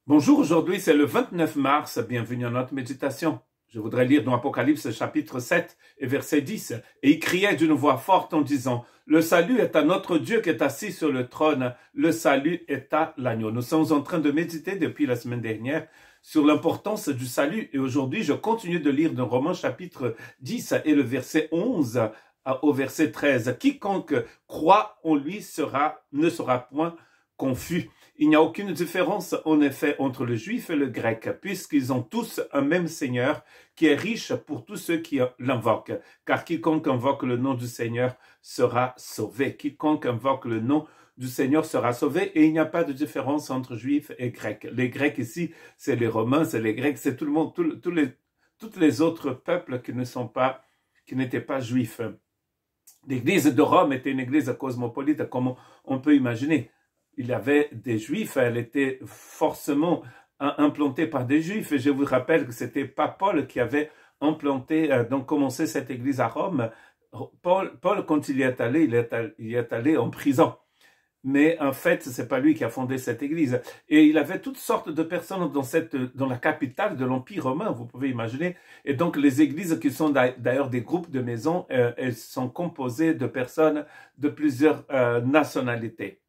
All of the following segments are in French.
Bonjour, aujourd'hui c'est le 29 mars, bienvenue à notre méditation. Je voudrais lire dans Apocalypse chapitre 7 et verset 10. Et il criait d'une voix forte en disant, le salut est à notre Dieu qui est assis sur le trône, le salut est à l'agneau. Nous sommes en train de méditer depuis la semaine dernière sur l'importance du salut et aujourd'hui je continue de lire dans Romains chapitre 10 et le verset 11 au verset 13. Quiconque croit en lui ne sera point confus. Il n'y a aucune différence, en effet, entre le juif et le grec, puisqu'ils ont tous un même Seigneur qui est riche pour tous ceux qui l'invoquent. Car quiconque invoque le nom du Seigneur sera sauvé. Quiconque invoque le nom du Seigneur sera sauvé et il n'y a pas de différence entre juifs et grecs. Les grecs ici, c'est les Romains, c'est les Grecs, c'est tout le monde, tous les autres peuples qui n'étaient pas juifs. L'église de Rome était une église cosmopolite, comme on peut imaginer. Il y avait des juifs, elle était forcément implantée par des juifs. Et je vous rappelle que c'était pas Paul qui avait commencé cette église à Rome. Paul, quand il y est allé, il est allé en prison. Mais en fait, c'est pas lui qui a fondé cette église. Et il avait toutes sortes de personnes dans la capitale de l'Empire romain, vous pouvez imaginer. Et donc, les églises qui sont d'ailleurs des groupes de maisons, elles sont composées de personnes de plusieurs nationalités.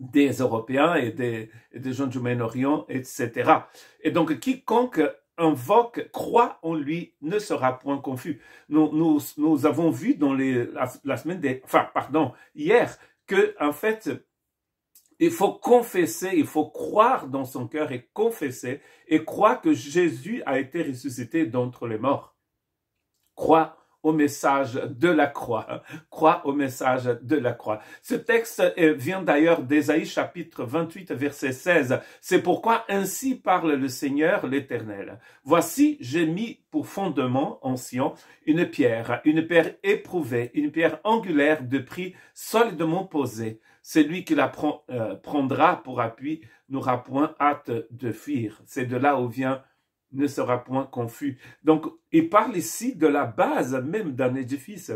Des Européens et des gens du Moyen-Orient, etc. Et donc, quiconque invoque, croit en lui, ne sera point confus. Nous avons vu dans hier, que, en fait, il faut confesser, il faut croire dans son cœur et confesser, et croire que Jésus a été ressuscité d'entre les morts. Croire au message de la croix. Crois au message de la croix. Ce texte vient d'ailleurs d'Ésaïe chapitre 28 verset 16. C'est pourquoi ainsi parle le Seigneur l'Éternel. Voici, j'ai mis pour fondement en Sion une pierre éprouvée, une pierre angulaire de prix solidement posée. Celui qui la prendra pour appui n'aura point hâte de fuir. C'est de là où vient ne sera point confus. Donc, il parle ici de la base même d'un édifice.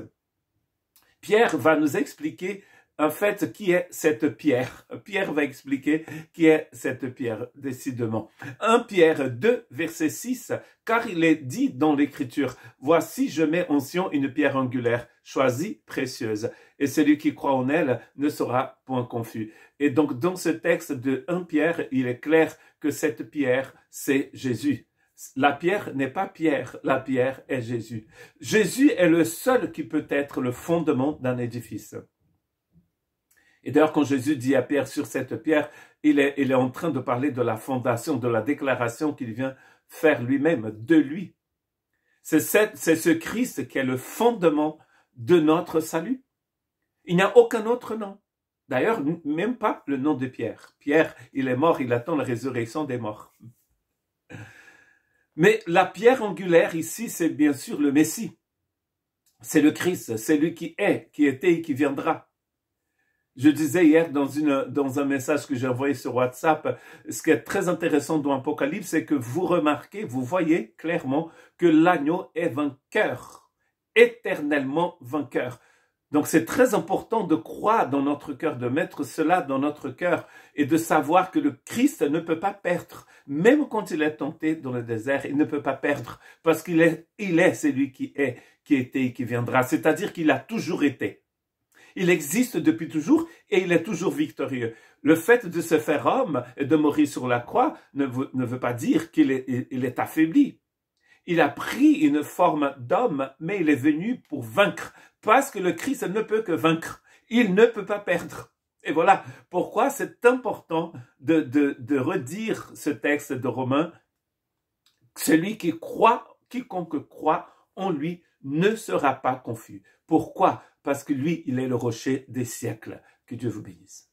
Pierre va nous expliquer en fait qui est cette pierre. Pierre va expliquer qui est cette pierre, décidément. 1 Pierre 2, verset 6, car il est dit dans l'Écriture, voici je mets en Sion une pierre angulaire, choisie, précieuse, et celui qui croit en elle ne sera point confus. Et donc, dans ce texte de 1 Pierre, il est clair que cette pierre, c'est Jésus. La pierre n'est pas Pierre, la pierre est Jésus. Jésus est le seul qui peut être le fondement d'un édifice. Et d'ailleurs, quand Jésus dit à Pierre sur cette pierre, il est en train de parler de la fondation, de la déclaration qu'il vient faire lui-même, de lui. C'est ce Christ qui est le fondement de notre salut. Il n'y a aucun autre nom. D'ailleurs, même pas le nom de Pierre. Pierre, il est mort, il attend la résurrection des morts. Mais la pierre angulaire ici, c'est bien sûr le Messie. C'est le Christ, c'est lui qui est, qui était et qui viendra. Je disais hier dans un message que j'ai envoyé sur WhatsApp, ce qui est très intéressant dans l'Apocalypse, c'est que vous remarquez, vous voyez clairement que l'agneau est vainqueur, éternellement vainqueur. Donc c'est très important de croire dans notre cœur, de mettre cela dans notre cœur et de savoir que le Christ ne peut pas perdre. Même quand il est tenté dans le désert, il ne peut pas perdre parce qu'il est celui qui était et qui viendra. C'est-à-dire qu'il a toujours été. Il existe depuis toujours et il est toujours victorieux. Le fait de se faire homme et de mourir sur la croix ne veut pas dire qu'il est affaibli. Il a pris une forme d'homme, mais il est venu pour vaincre. Parce que le Christ ne peut que vaincre. Il ne peut pas perdre. Et voilà pourquoi c'est important de redire ce texte de Romains. Celui qui croit, quiconque croit en lui ne sera pas confus. Pourquoi? Parce que lui, il est le rocher des siècles. Que Dieu vous bénisse.